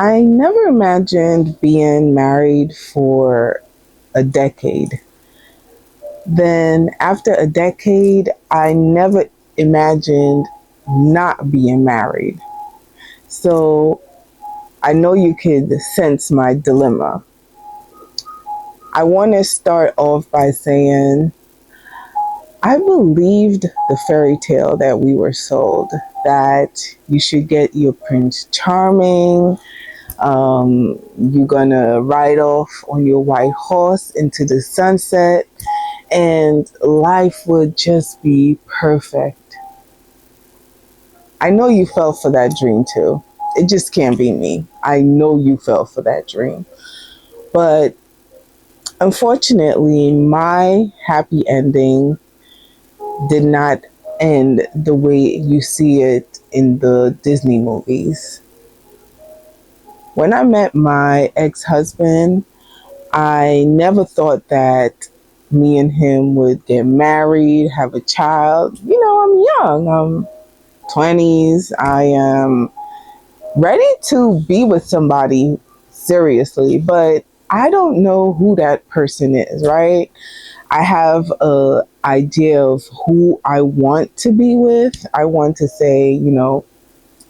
I never imagined being married for a decade. Then, after a decade, I never imagined not being married. So, I know you could sense my dilemma. I want to start off by saying I believed the fairy tale that we were sold, that you should get your Prince Charming. You're gonna ride off on your white horse into the sunset, and life would just be perfect. I know you fell for that dream too. It just can't be me. I know you fell for that dream. But unfortunately, my happy ending did not end the way you see it in the Disney movies. When I met my ex husband, I never thought that me and him would get married, have a child. I'm young. I'm 20s. I am ready to be with somebody seriously, but I don't know who that person is, right? I have a idea of who I want to be with. I want to say,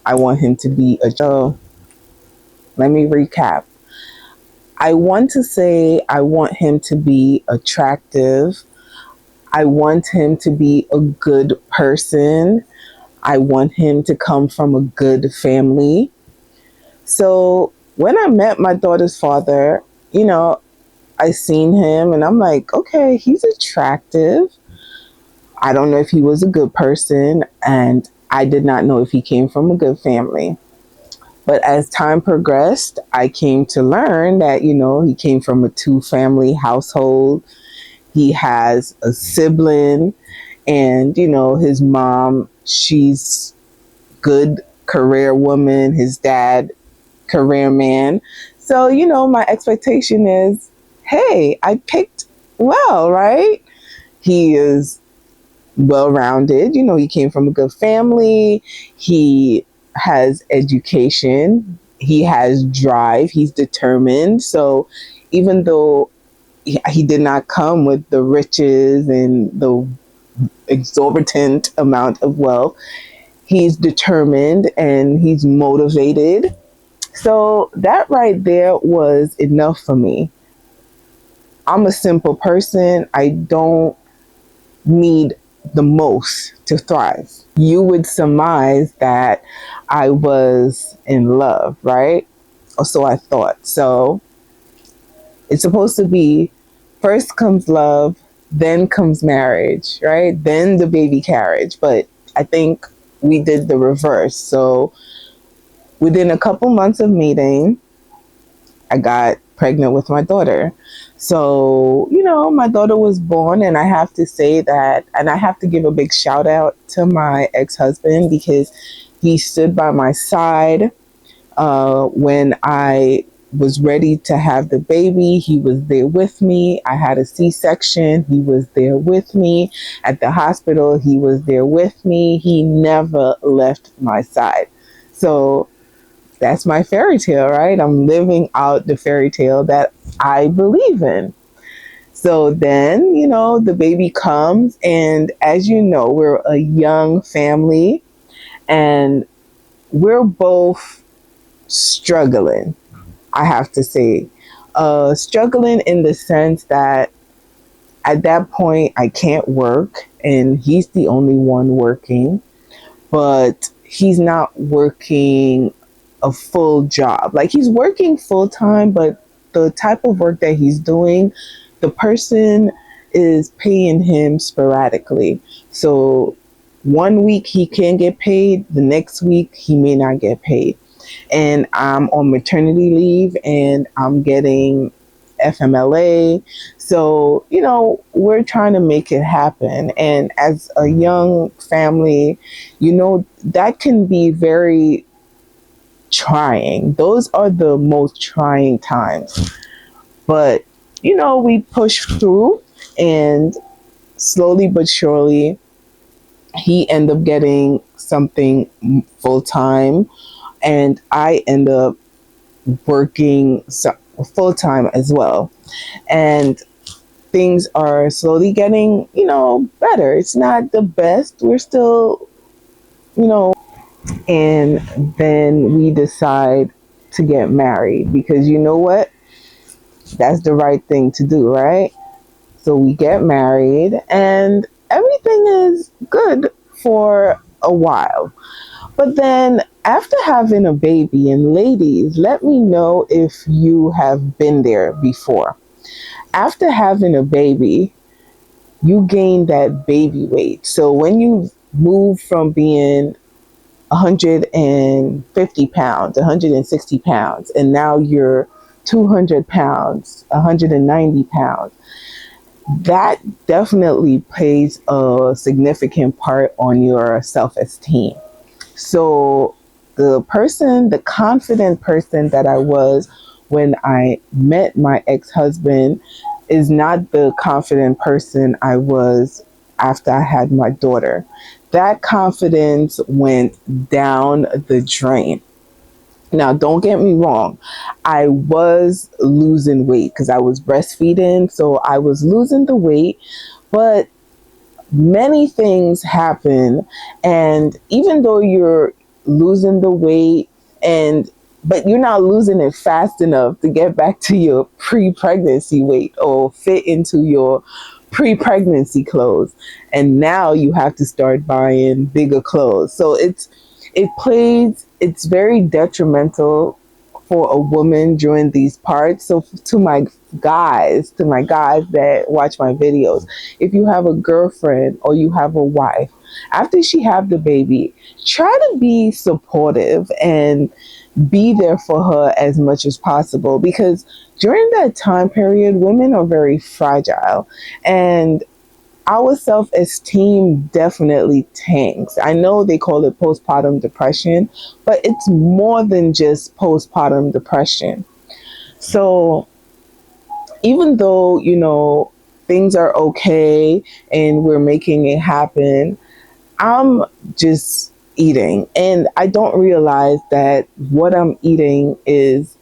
I want him to be let me recap. I want to say I want him to be attractive. I want him to be a good person. I want him to come from a good family. So when I met my daughter's father, I seen him and I'm like, okay, he's attractive. I don't know if he was a good person, and I did not know if he came from a good family. But as time progressed, I came to learn that, he came from a two-family household. He has a sibling, and, his mom, she's good career woman, his dad, career man. So, my expectation is, hey, I picked well, right? He is well-rounded. He came from a good family. He has education. He has drive. He's determined. So even though he did not come with the riches and the exorbitant amount of wealth, he's determined and he's motivated. So that right there was enough for me. I'm a simple person. I don't need the most to thrive. You would surmise that I was in love, right? Or so I thought. So it's supposed to be first comes love, then comes marriage, right? Then the baby carriage. But I think we did the reverse. So within a couple months of meeting, I got pregnant with my daughter. So, my daughter was born, and I have to say that, and I have to give a big shout out to my ex husband because he stood by my side when I was ready to have the baby. He was there with me. I had a C-section. He was there with me. At the hospital, he was there with me. He never left my side. So, that's my fairy tale, right? I'm living out the fairy tale that I believe in. So then, the baby comes, and as you know, we're a young family, and we're both struggling, I have to say. Struggling in the sense that at that point, I can't work, and he's the only one working, but he's not working a full job. Like, he's working full time, but the type of work that he's doing, the person is paying him sporadically. So one week he can get paid, the next week he may not get paid. And I'm on maternity leave and I'm getting FMLA. So, we're trying to make it happen. And as a young family, that can be very trying. Those are the most trying times. But, we push through, and slowly but surely, he ended up getting something full time, and I end up working full time as well. And things are slowly getting, better. It's not the best. We're still, and then we decide to get married because you know what? That's the right thing to do, right? So we get married and everything is good for a while. But then after having a baby, and ladies, let me know if you have been there before. After having a baby, you gain that baby weight. So when you move from being 150 pounds, 160 pounds, and now you're 200 pounds, 190 pounds, that definitely plays a significant part on your self esteem. So, the confident person that I was when I met my ex husband is not the confident person I was after I had my daughter. That confidence went down the drain. Now, don't get me wrong. I was losing weight because I was breastfeeding. So I was losing the weight, but many things happen. And even though you're losing the weight but you're not losing it fast enough to get back to your pre-pregnancy weight or fit into your pre-pregnancy clothes. And now you have to start buying bigger clothes. So it's very detrimental for a woman during these parts. So to my guys that watch my videos, if you have a girlfriend or you have a wife, after she have the baby, try to be supportive and be there for her as much as possible, because during that time period, women are very fragile and our self esteem definitely tanks. I know they call it postpartum depression, but it's more than just postpartum depression. So even though, things are okay and we're making it happen, I'm just eating. And I don't realize that what I'm eating is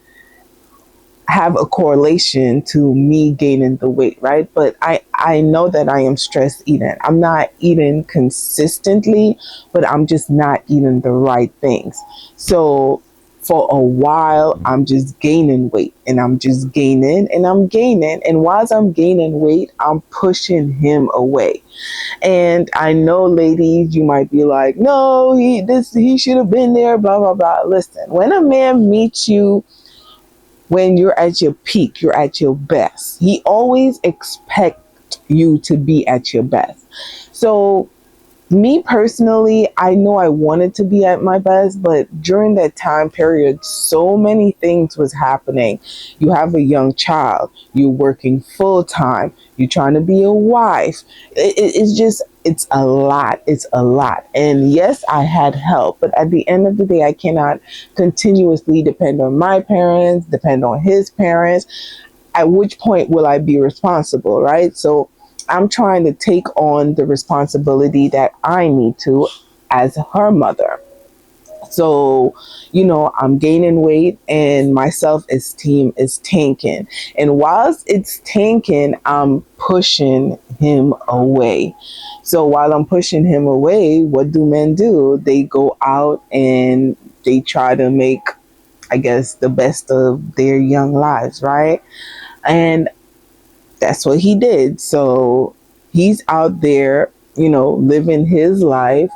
have a correlation to me gaining the weight, right? But I know that I am stress eating. I'm not eating consistently, but I'm just not eating the right things. So for a while, I'm just gaining weight and I'm just gaining and I'm gaining. And whilst I'm gaining weight, I'm pushing him away. And I know, ladies, you might be like, no, he should have been there, blah, blah, blah. Listen, when a man meets you when you're at your peak, you're at your best. He always expects you to be at your best. So me personally, I know I wanted to be at my best, but during that time period, so many things was happening. You have a young child, you're working full time, you're trying to be a wife. It's a lot. It's a lot. And yes, I had help, but at the end of the day, I cannot continuously depend on my parents, depend on his parents. At which point will I be responsible, right? So I'm trying to take on the responsibility that I need to as her mother. So, I'm gaining weight and my self esteem is tanking. And whilst it's tanking, I'm pushing him away. So while I'm pushing him away, what do men do? They go out and they try to make, I guess, the best of their young lives, right? And that's what he did. So he's out there, living his life.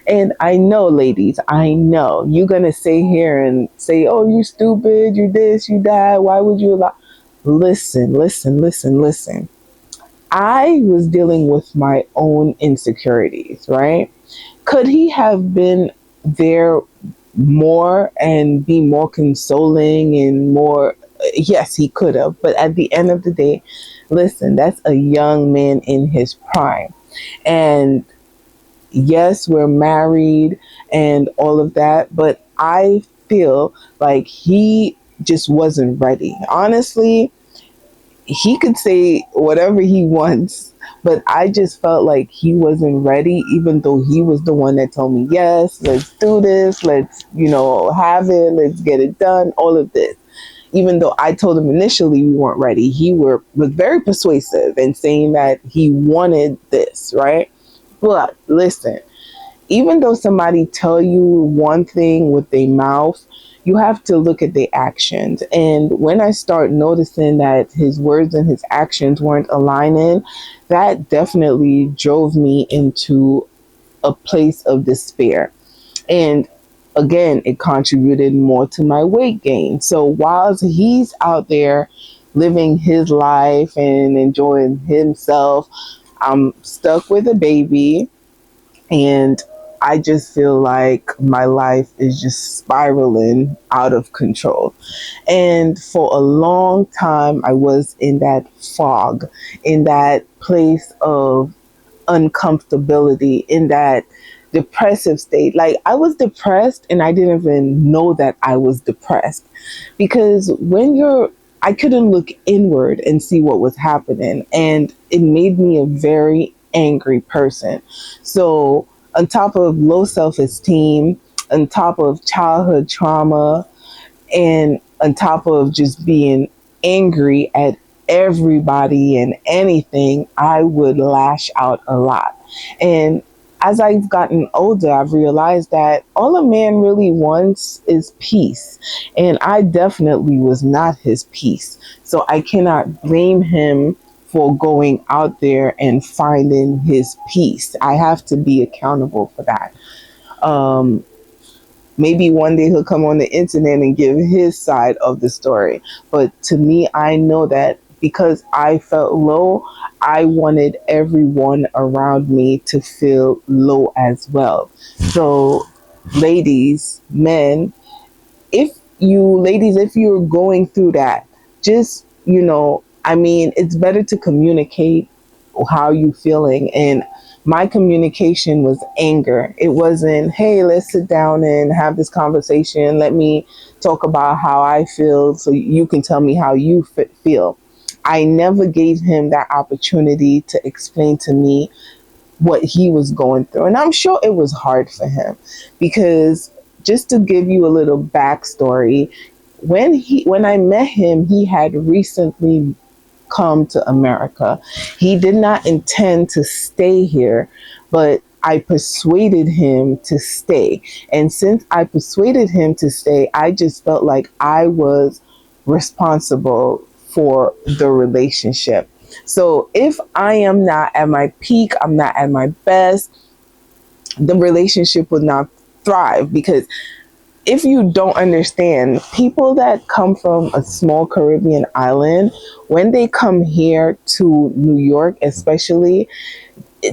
And I know, ladies, I know you're going to sit here and say, oh, you stupid, you this, you that. Why would you allow? Listen, listen, listen, listen. I was dealing with my own insecurities, right? Could he have been there more and be more consoling and more? Yes, he could have. But at the end of the day, listen, that's a young man in his prime. And yes, we're married and all of that, but I feel like he just wasn't ready. Honestly, he could say whatever he wants, but I just felt like he wasn't ready, even though he was the one that told me, yes, let's do this, let's, have it, let's get it done, all of this. Even though I told him initially we weren't ready, was very persuasive in saying that he wanted this, right? But listen, even though somebody tell you one thing with their mouth, you have to look at their actions. And when I start noticing that his words and his actions weren't aligning, that definitely drove me into a place of despair. And again, it contributed more to my weight gain. So whilst he's out there living his life and enjoying himself, I'm stuck with a baby, and I just feel like my life is just spiraling out of control. And for a long time, I was in that fog, in that place of uncomfortability, in that depressive state. Like, I was depressed and I didn't even know that I was depressed, because I couldn't look inward and see what was happening, and it made me a very angry person. So on top of low self-esteem, on top of childhood trauma, and on top of just being angry at everybody and anything, I would lash out a lot. And as I've gotten older, I've realized that all a man really wants is peace. And I definitely was not his peace. So I cannot blame him for going out there and finding his peace. I have to be accountable for that. Um, Maybe one day he'll come on the internet and give his side of the story. But to me, I know that because I felt low, I wanted everyone around me to feel low as well. So, ladies, men, if you're going through that, just, I mean, it's better to communicate how you feeling. And my communication was anger. It wasn't, hey, let's sit down and have this conversation. Let me talk about how I feel so you can tell me how you feel. I never gave him that opportunity to explain to me what he was going through. And I'm sure it was hard for him, because just to give you a little backstory, when I met him, he had recently come to America. He did not intend to stay here, but I persuaded him to stay. And since I persuaded him to stay, I just felt like I was responsible for the relationship. So if I am not at my peak, I'm not at my best, the relationship would not thrive. Because if you don't understand, people that come from a small Caribbean island, when they come here to New York, especially,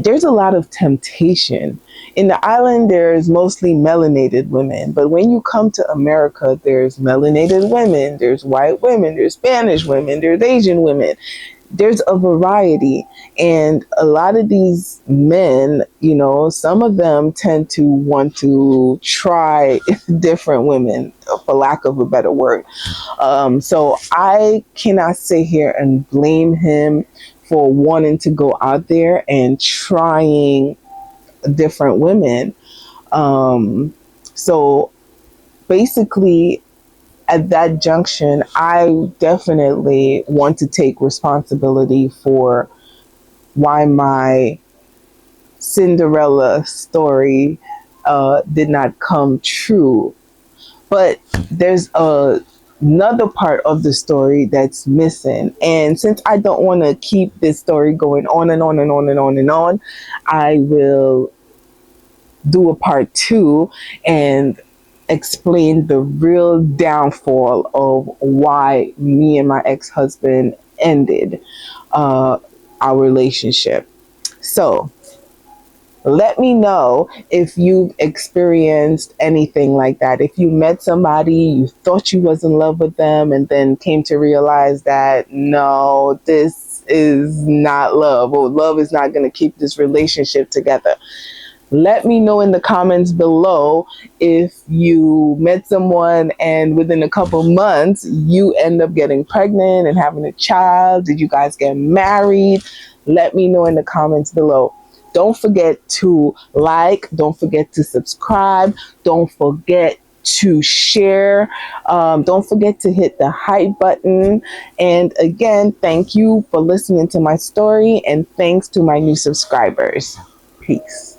there's a lot of temptation. In the island, there's mostly melanated women. But when you come to America, there's melanated women, there's white women, there's Spanish women, there's Asian women. There's a variety. And a lot of these men, some of them tend to want to try different women, for lack of a better word. So I cannot sit here and blame him for wanting to go out there and trying different women. So basically, at that junction, I definitely want to take responsibility for why my Cinderella story did not come true. But there's another part of the story that's missing. And since I don't want to keep this story going on and on and on and on and on, I will do a part 2 and explain the real downfall of why me and my ex-husband ended our relationship. So let me know if you've experienced anything like that. If you met somebody, you thought you was in love with them, and then came to realize that, no, this is not love, or love is not going to keep this relationship together. Let me know in the comments below if you met someone and within a couple months you end up getting pregnant and having a child. Did you guys get married? Let me know in the comments below. Don't forget to like, don't forget to subscribe, don't forget to share. Don't forget to hit the hype button. And again, thank you for listening to my story, and thanks to my new subscribers. Peace.